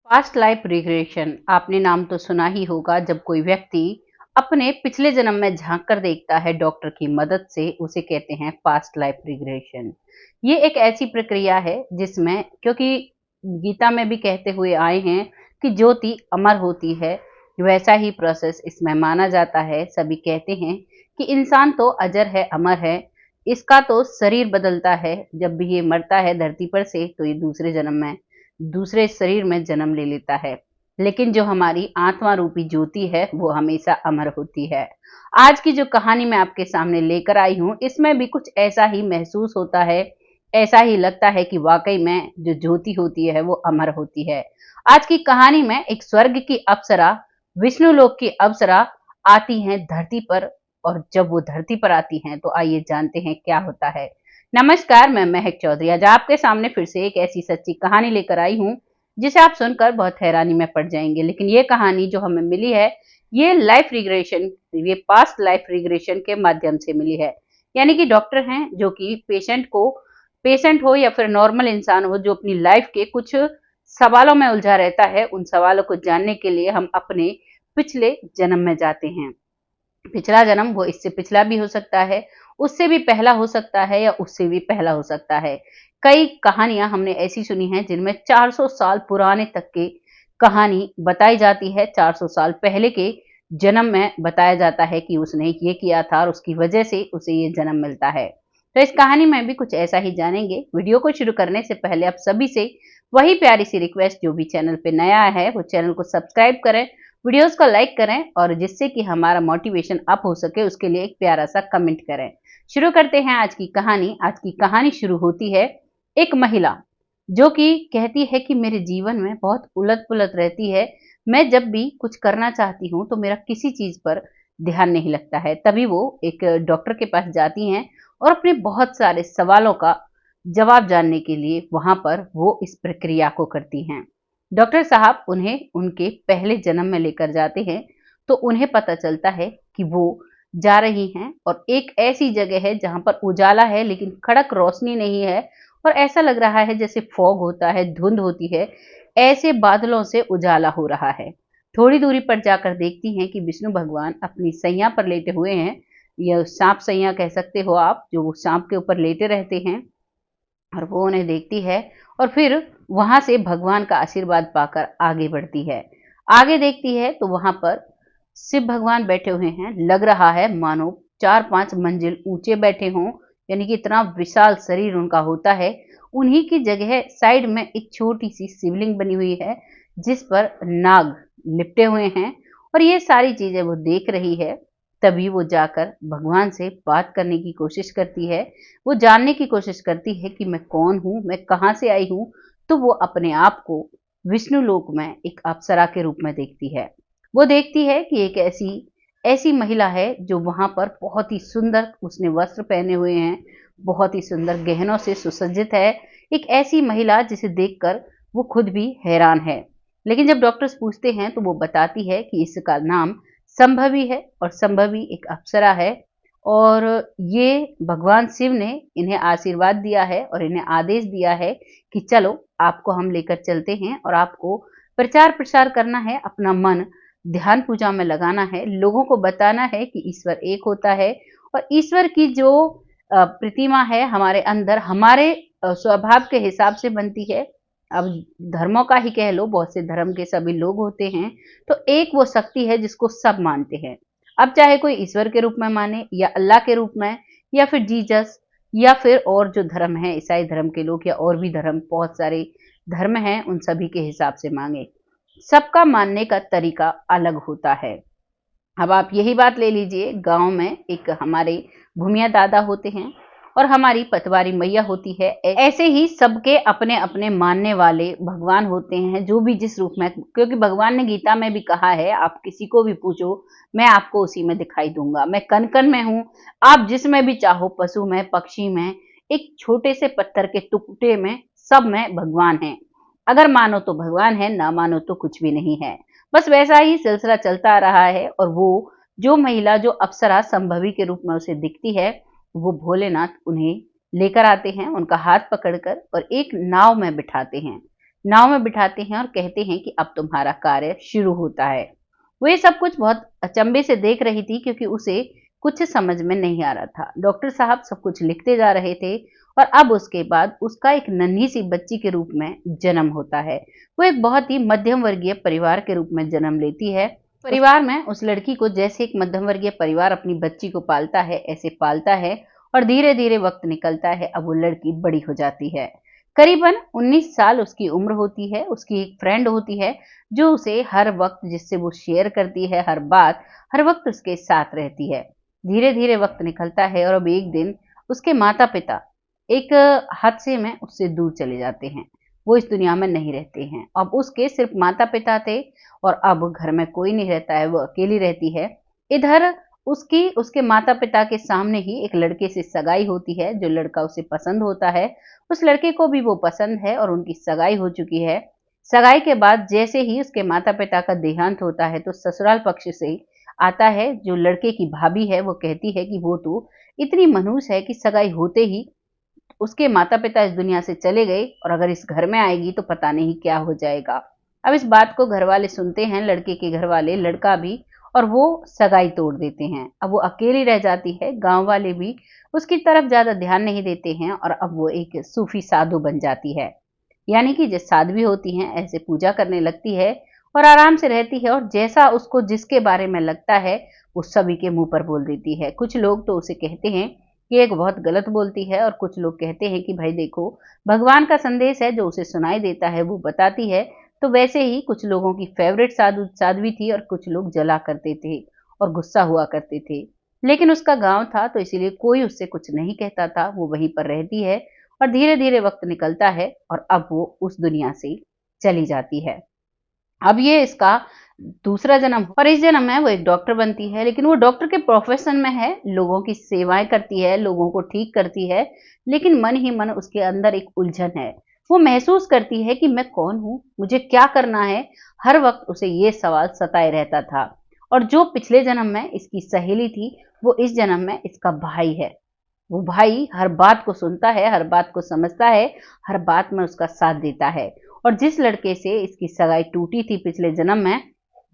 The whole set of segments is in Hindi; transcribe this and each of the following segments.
पास्ट लाइफ रिग्रेशन आपने नाम तो सुना ही होगा। जब कोई व्यक्ति अपने पिछले जन्म में झांक कर देखता है डॉक्टर की मदद से, उसे कहते हैं पास्ट लाइफ रिग्रेशन। ये एक ऐसी प्रक्रिया है जिसमें, क्योंकि गीता में भी कहते हुए आए हैं कि ज्योति अमर होती है, वैसा ही प्रोसेस इसमें माना जाता है। सभी कहते हैं कि इंसान तो अजर है, अमर है, इसका तो शरीर बदलता है। जब भी ये मरता है धरती पर से, तो ये दूसरे जन्म में दूसरे शरीर में जन्म ले लेता है। लेकिन जो हमारी आत्मा रूपी ज्योति है वो हमेशा अमर होती है। आज की जो कहानी मैं आपके सामने लेकर आई हूँ, इसमें भी कुछ ऐसा ही महसूस होता है, ऐसा ही लगता है कि वाकई में जो ज्योति होती है वो अमर होती है। आज की कहानी में एक स्वर्ग की अप्सरा, विष्णु लोक की अप्सरा आती हैं धरती पर। और जब वो धरती पर आती हैं तो आइए जानते हैं क्या होता है। नमस्कार, मैं महक चौधरी आज आपके सामने फिर से एक ऐसी सच्ची कहानी लेकर आई हूँ जिसे आप सुनकर बहुत हैरानी में पड़ जाएंगे। लेकिन ये कहानी जो हमें मिली है, ये लाइफ रिग्रेशन, ये पास्ट लाइफ रिग्रेशन के माध्यम से मिली है। यानी कि डॉक्टर हैं जो कि पेशेंट हो या फिर नॉर्मल इंसान हो, जो अपनी लाइफ के कुछ सवालों में उलझा रहता है, उन सवालों को जानने के लिए हम अपने पिछले जन्म में जाते हैं। पिछला जन्म वो इससे पिछला भी हो सकता है, उससे भी पहला हो सकता है, या उससे भी पहला हो सकता है। कई कहानियां हमने ऐसी सुनी हैं जिनमें 400 साल पुराने तक की कहानी बताई जाती है। 400 साल पहले के जन्म में बताया जाता है कि उसने ये किया था और उसकी वजह से उसे ये जन्म मिलता है। तो इस कहानी में भी कुछ ऐसा ही जानेंगे। वीडियो को शुरू करने से पहले आप सभी से वही प्यारी सी रिक्वेस्ट, जो भी चैनल पे नया है वो चैनल को सब्सक्राइब करें, वीडियोस को लाइक करें, और जिससे कि हमारा मोटिवेशन अप हो सके उसके लिए एक प्यारा सा कमेंट करें। शुरू करते हैं आज की कहानी। आज की कहानी शुरू होती है एक महिला जो कि कहती है कि मेरे जीवन में बहुत उलट पुलट रहती है। मैं जब भी कुछ करना चाहती हूँ तो मेरा किसी चीज पर ध्यान नहीं लगता है। तभी वो एक डॉक्टर के पास जाती हैं और अपने बहुत सारे सवालों का जवाब जानने के लिए वहां पर वो इस प्रक्रिया को करती हैं। डॉक्टर साहब उन्हें उनके पहले जन्म में लेकर जाते हैं, तो उन्हें पता चलता है कि वो जा रही हैं और एक ऐसी जगह है जहां पर उजाला है लेकिन कड़क रोशनी नहीं है, और ऐसा लग रहा है जैसे फॉग होता है, धुंध होती है, ऐसे बादलों से उजाला हो रहा है। थोड़ी दूरी पर जाकर देखती हैं कि विष्णु भगवान अपनी सैया पर लेटे हुए हैं, या सांप सैया कह सकते हो आप, जो वो सांप के ऊपर लेटे रहते हैं। और वो उन्हें देखती है और फिर वहां से भगवान का आशीर्वाद पाकर आगे बढ़ती है। आगे देखती है तो वहां पर शिव भगवान बैठे हुए हैं। लग रहा है मानो 4-5 मंजिल ऊंचे बैठे हों, यानी कि इतना विशाल शरीर उनका होता है। उन्हीं की जगह साइड में एक छोटी सी शिवलिंग बनी हुई है जिस पर नाग लिपटे हुए हैं, और ये सारी चीजें वो देख रही है। तभी वो जाकर भगवान से बात करने की कोशिश करती है, वो जानने की कोशिश करती है कि मैं कौन हूँ, मैं कहाँ से आई हूँ। तो वो अपने आप को विष्णु लोक में एक अप्सरा के रूप में देखती है। वो देखती है कि एक ऐसी ऐसी महिला है जो वहां पर बहुत ही सुंदर, उसने वस्त्र पहने हुए हैं, बहुत ही सुंदर गहनों से सुसज्जित है। एक ऐसी महिला जिसे देखकर वो खुद भी हैरान है। लेकिन जब डॉक्टर्स पूछते हैं तो वो बताती है कि इसका नाम संभवी है, और संभवी एक अप्सरा है। और ये भगवान शिव ने इन्हें आशीर्वाद दिया है और इन्हें आदेश दिया है कि चलो, आपको हम लेकर चलते हैं और आपको प्रचार प्रसार करना है, अपना मन ध्यान पूजा में लगाना है, लोगों को बताना है कि ईश्वर एक होता है। और ईश्वर की जो प्रतिमा है हमारे अंदर, हमारे स्वभाव के हिसाब से बनती है। अब धर्मों का ही कह लो, बहुत से धर्म के सभी लोग होते हैं, तो एक वो शक्ति है जिसको सब मानते हैं। अब चाहे कोई ईश्वर के रूप में माने, या अल्लाह के रूप में, या फिर जीसस, या फिर और जो धर्म है, ईसाई धर्म के लोग, या और भी धर्म, बहुत सारे धर्म हैं, उन सभी के हिसाब से मांगे। सबका मानने का तरीका अलग होता है। अब आप यही बात ले लीजिए, गांव में एक हमारे भूमिया दादा होते हैं और हमारी पटवारी मैया होती है। ऐसे ही सबके अपने अपने मानने वाले भगवान होते हैं, जो भी जिस रूप में, क्योंकि भगवान ने गीता में भी कहा है, आप किसी को भी पूछो, मैं आपको उसी में दिखाई दूंगा। मैं कण कण में हूँ, आप जिसमें भी चाहो, पशु में, पक्षी में, एक छोटे से पत्थर के टुकड़े में, सब में भगवान है। अगर मानो तो भगवान है, ना मानो तो कुछ भी नहीं है। बस वैसा ही सिलसिला चलता आ रहा है। और वो जो महिला, जो अप्सरा संभवी के रूप में उसे दिखती है, वो भोलेनाथ उन्हें लेकर आते हैं, उनका हाथ पकड़कर, और एक नाव में बिठाते हैं। नाव में बिठाते हैं और कहते हैं कि अब तुम्हारा कार्य शुरू होता है। वो ये सब कुछ बहुत अचंभे से देख रही थी क्योंकि उसे कुछ समझ में नहीं आ रहा था। डॉक्टर साहब सब कुछ लिखते जा रहे थे और अब उसके बाद उसका एक नन्ही सी बच्ची के रूप में जन्म होता है। वो एक बहुत ही मध्यम वर्गीय परिवार के रूप में जन्म लेती है। परिवार में उस लड़की को जैसे एक मध्यम वर्गीय परिवार अपनी बच्ची को पालता है, ऐसे पालता है और धीरे धीरे वक्त निकलता है। अब वो लड़की बड़ी हो जाती है। करीबन 19 साल उसकी उम्र होती है। उसकी एक फ्रेंड होती है जो उसे हर वक्त, जिससे वो शेयर करती है हर बात, हर वक्त उसके साथ रहती है। धीरे धीरे वक्त निकलता है और अब एक दिन उसके माता पिता एक हादसे में उससे दूर चले जाते हैं। वो इस दुनिया में नहीं रहते हैं। अब उसके सिर्फ माता पिता थे और अब घर में कोई नहीं रहता है, वो अकेली रहती है। इधर उसकी उसके माता पिता के सामने ही एक लड़के से सगाई होती है। जो लड़का उसे पसंद होता है, उस लड़के को भी वो पसंद है और उनकी सगाई हो चुकी है। सगाई के बाद जैसे ही उसके माता पिता का देहांत होता है तो ससुराल पक्ष से आता है जो लड़के की भाभी है, वो कहती है कि वो तो इतनी मनहूस है कि सगाई होते ही उसके माता पिता इस दुनिया से चले गए और अगर इस घर में आएगी तो पता नहीं क्या हो जाएगा। अब इस बात को घर वाले सुनते हैं, लड़के के घर वाले, लड़का भी, और वो सगाई तोड़ देते हैं। अब वो अकेली रह जाती है। गांव वाले भी उसकी तरफ ज्यादा ध्यान नहीं देते हैं और अब वो एक सूफी साधु बन जाती है। यानी कि जैसे साध्वी होती हैं ऐसे पूजा करने लगती है और आराम से रहती है और जैसा उसको जिसके बारे में लगता है वो सभी के मुंह पर बोल देती है। कुछ लोग तो उसे कहते हैं कि एक बहुत गलत बोलती है और कुछ लोग कहते हैं कि भाई देखो, भगवान का संदेश है जो उसे सुनाई देता है वो बताती है। तो वैसे ही कुछ लोगों की फेवरेट साध्वी थी और कुछ लोग जला करते थे और गुस्सा हुआ करते थे। लेकिन उसका गांव था तो इसीलिए कोई उससे कुछ नहीं कहता था। वो वहीं पर रहती है और धीरे धीरे वक्त निकलता है और अब वो उस दुनिया से चली जाती है। अब ये इसका दूसरा जन्म और इस जन्म में वो एक डॉक्टर बनती है। लेकिन वो डॉक्टर के प्रोफेशन में है, लोगों की सेवाएं करती है, लोगों को ठीक करती है। लेकिन मन ही मन उसके अंदर एक उलझन है। वो महसूस करती है कि मैं कौन हूँ, मुझे क्या करना है। हर वक्त उसे ये सवाल सताए रहता था। और जो पिछले जन्म में इसकी सहेली थी वो इस जन्म में इसका भाई है। वो भाई हर बात को सुनता है, हर बात को समझता है, हर बात में उसका साथ देता है। और जिस लड़के से इसकी सगाई टूटी थी पिछले जन्म में,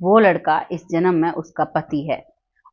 वो लड़का इस जन्म में उसका पति है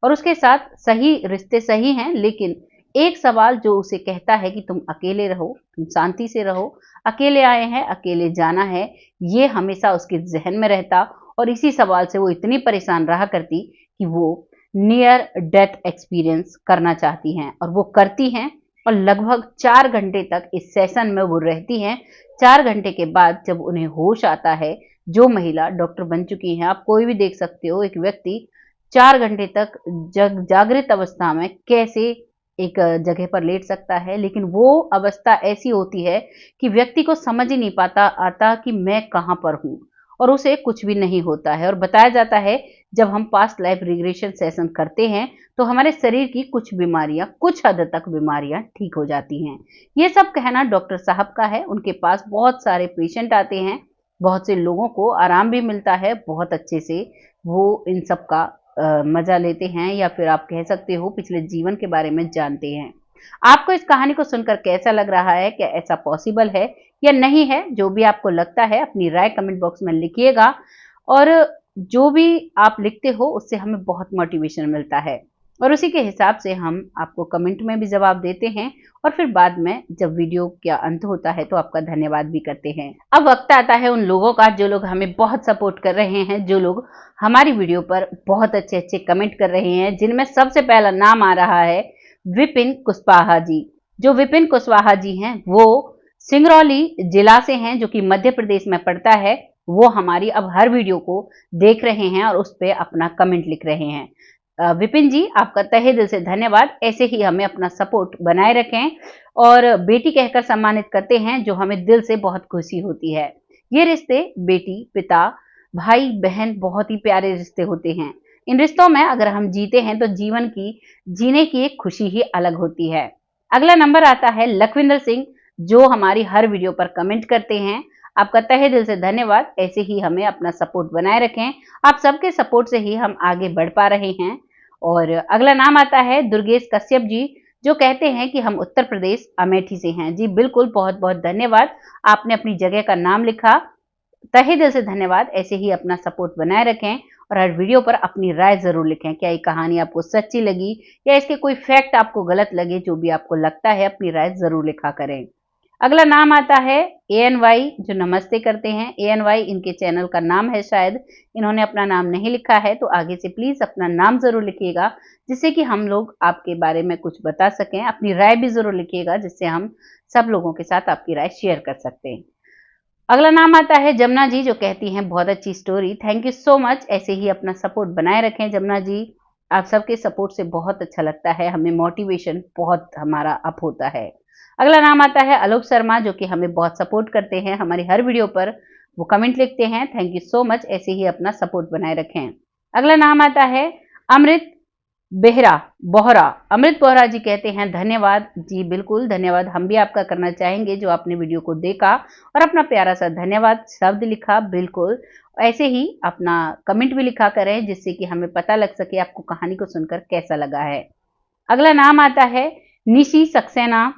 और उसके साथ सही रिश्ते सही हैं। लेकिन एक सवाल जो उसे कहता है कि तुम अकेले रहो, तुम शांति से रहो, अकेले आए हैं, अकेले जाना है, ये हमेशा उसके जहन में रहता। और इसी सवाल से वो इतनी परेशान रहा करती कि वो नियर डेथ एक्सपीरियंस करना चाहती हैं और वो करती हैं। और लगभग 4 घंटे तक इस सेशन में वो रहती हैं। 4 घंटे के बाद जब उन्हें होश आता है, जो महिला डॉक्टर बन चुकी हैं, आप कोई भी देख सकते हो, एक व्यक्ति 4 घंटे तक जागृत अवस्था में कैसे एक जगह पर लेट सकता है। लेकिन वो अवस्था ऐसी होती है कि व्यक्ति को समझ ही नहीं पाता आता कि मैं कहाँ पर हूँ और उसे कुछ भी नहीं होता है। और बताया जाता है जब हम पास्ट लाइफ रिग्रेशन सेशन करते हैं तो हमारे शरीर की कुछ बीमारियां, कुछ हद तक बीमारियां ठीक हो जाती हैं। ये सब कहना डॉक्टर साहब का है। उनके पास बहुत सारे पेशेंट आते हैं, बहुत से लोगों को आराम भी मिलता है, बहुत अच्छे से वो इन सब का मजा लेते हैं या फिर आप कह सकते हो पिछले जीवन के बारे में जानते हैं। आपको इस कहानी को सुनकर कैसा लग रहा है? क्या ऐसा पॉसिबल है या नहीं है? जो भी आपको लगता है अपनी राय कमेंट बॉक्स में लिखिएगा। और जो भी आप लिखते हो उससे हमें बहुत मोटिवेशन मिलता है और उसी के हिसाब से हम आपको कमेंट में भी जवाब देते हैं और फिर बाद में जब वीडियो का अंत होता है तो आपका धन्यवाद भी करते हैं। अब वक्त आता है उन लोगों का जो लोग हमें बहुत सपोर्ट कर रहे हैं, जो लोग हमारी वीडियो पर बहुत अच्छे अच्छे कमेंट कर रहे हैं, जिनमें सबसे पहला नाम आ रहा है विपिन कुशवाहा जी। जो विपिन कुशवाहा जी हैं वो सिंगरौली जिला से हैं, जो कि मध्य प्रदेश में पड़ता है। वो हमारी अब हर वीडियो को देख रहे हैं और उस पर अपना कमेंट लिख रहे हैं। विपिन जी, आपका तहे दिल से धन्यवाद। ऐसे ही हमें अपना सपोर्ट बनाए रखें और बेटी कहकर सम्मानित करते हैं, जो हमें दिल से बहुत खुशी होती है। ये रिश्ते बेटी पिता भाई बहन बहुत ही प्यारे रिश्ते होते हैं। इन रिश्तों में अगर हम जीते हैं तो जीवन की जीने की एक खुशी ही अलग होती है। अगला नंबर आता है लखविंदर सिंह, जो हमारी हर वीडियो पर कमेंट करते हैं। आपका तहे दिल से धन्यवाद। ऐसे ही हमें अपना सपोर्ट बनाए रखें। आप सबके सपोर्ट से ही हम आगे बढ़ पा रहे हैं। और अगला नाम आता है दुर्गेश कश्यप जी, जो कहते हैं कि हम उत्तर प्रदेश अमेठी से हैं। जी बिल्कुल, बहुत बहुत धन्यवाद। आपने अपनी जगह का नाम लिखा तहे दिल से धन्यवाद। ऐसे ही अपना सपोर्ट बनाए रखें और हर वीडियो पर अपनी राय ज़रूर लिखें। क्या ये कहानी आपको सच्ची लगी या इसके कोई फैक्ट आपको गलत लगे, जो भी आपको लगता है अपनी राय ज़रूर लिखा करें। अगला नाम आता है ANY, जो नमस्ते करते हैं। ANY इनके चैनल का नाम है शायद, इन्होंने अपना नाम नहीं लिखा है, तो आगे से प्लीज़ अपना नाम ज़रूर लिखिएगा, जिससे कि हम लोग आपके बारे में कुछ बता सकें। अपनी राय भी ज़रूर लिखिएगा, जिससे हम सब लोगों के साथ आपकी राय शेयर कर सकते हैं। अगला नाम आता है जमुना जी, जो कहती हैं बहुत अच्छी story, thank you so much. ऐसे ही अपना सपोर्ट बनाए रखें जमुना जी, आप सबके सपोर्ट से बहुत अच्छा लगता है, हमें मोटिवेशन बहुत हमारा अप होता है। अगला नाम आता है आलोक शर्मा, जो कि हमें बहुत सपोर्ट करते हैं, हमारी हर वीडियो पर वो कमेंट लिखते हैं, थैंक यू सो मच। ऐसे ही अपना सपोर्ट बनाए रखें। अगला नाम आता है अमृत बेहरा बोहरा। अमृत बोहरा जी कहते हैं धन्यवाद। जी बिल्कुल धन्यवाद, हम भी आपका करना चाहेंगे, जो आपने वीडियो को देखा और अपना प्यारा सा धन्यवाद शब्द लिखा। बिल्कुल ऐसे ही अपना कमेंट भी लिखा करें, जिससे कि हमें पता लग सके आपको कहानी को सुनकर कैसा लगा है। अगला नाम आता है निशी सक्सेना,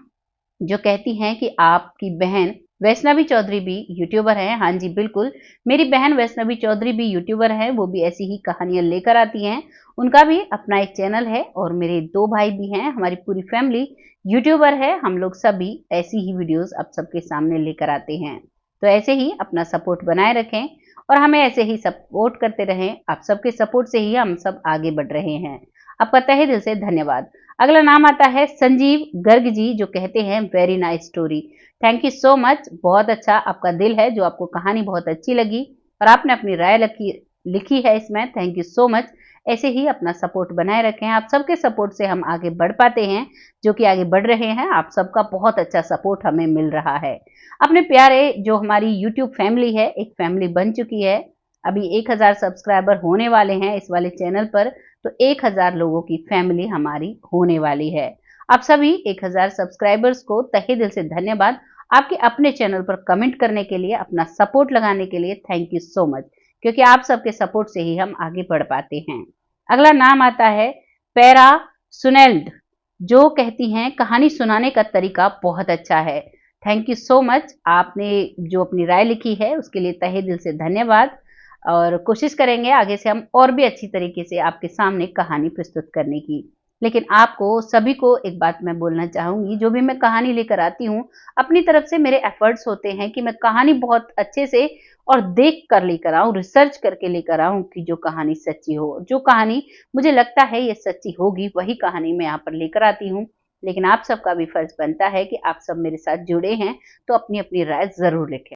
जो कहती हैं कि आपकी बहन वैष्णवी चौधरी भी यूट्यूबर हैं। हाँ जी बिल्कुल, मेरी बहन वैष्णवी चौधरी भी यूट्यूबर हैं, वो भी ऐसी ही कहानियां लेकर आती हैं। उनका भी अपना एक चैनल है और मेरे 2 भाई भी हैं, हमारी पूरी फैमिली यूट्यूबर है। हम लोग सभी ऐसी ही वीडियोस आप सबके सामने लेकर आते हैं। तो ऐसे ही अपना सपोर्ट बनाए रखें और हमें ऐसे ही सपोर्ट करते रहें। आप सबके सपोर्ट से ही हम सब आगे बढ़ रहे हैं। आपका तहे दिल से धन्यवाद। अगला नाम आता है संजीव गर्ग जी, जो कहते हैं very nice story, thank you so much. बहुत अच्छा आपका दिल है, जो आपको कहानी बहुत अच्छी लगी और आपने अपनी राय लिखी है इसमें, थैंक यू सो मच। ऐसे ही अपना सपोर्ट बनाए रखें, आप सबके सपोर्ट से हम आगे बढ़ पाते हैं, जो कि आगे बढ़ रहे हैं। आप सबका बहुत अच्छा सपोर्ट हमें मिल रहा है। अपने प्यारे जो हमारी यूट्यूब फैमिली है, एक फैमिली बन चुकी है। अभी 1000 सब्सक्राइबर होने वाले हैं इस वाले चैनल पर, तो 1000 लोगों की फैमिली हमारी होने वाली है। आप सभी 1000 सब्सक्राइबर्स को तहे दिल से धन्यवाद। आपके अपने चैनल पर कमेंट करने के लिए, अपना सपोर्ट लगाने के लिए थैंक यू सो मच, क्योंकि आप सबके सपोर्ट से ही हम आगे बढ़ पाते हैं। अगला नाम आता है पैरा सुनेल्ड, जो कहती हैं कहानी सुनाने का तरीका बहुत अच्छा है, थैंक यू सो मच। आपने जो अपनी राय लिखी है उसके लिए तहे दिल से धन्यवाद और कोशिश करेंगे आगे से हम और भी अच्छी तरीके से आपके सामने कहानी प्रस्तुत करने की। लेकिन आपको सभी को एक बात मैं बोलना चाहूंगी, जो भी मैं कहानी लेकर आती हूँ, अपनी तरफ से मेरे एफर्ट्स होते हैं कि मैं कहानी बहुत अच्छे से और देख कर लेकर आऊं, रिसर्च करके लेकर आऊं, कि जो कहानी सच्ची हो, जो कहानी मुझे लगता है ये सच्ची होगी, वही कहानी मैं यहाँ पर लेकर आती हूँ। लेकिन आप सबका भी फर्ज बनता है कि आप सब मेरे साथ जुड़े हैं, तो अपनी अपनी राय जरूर लिखें।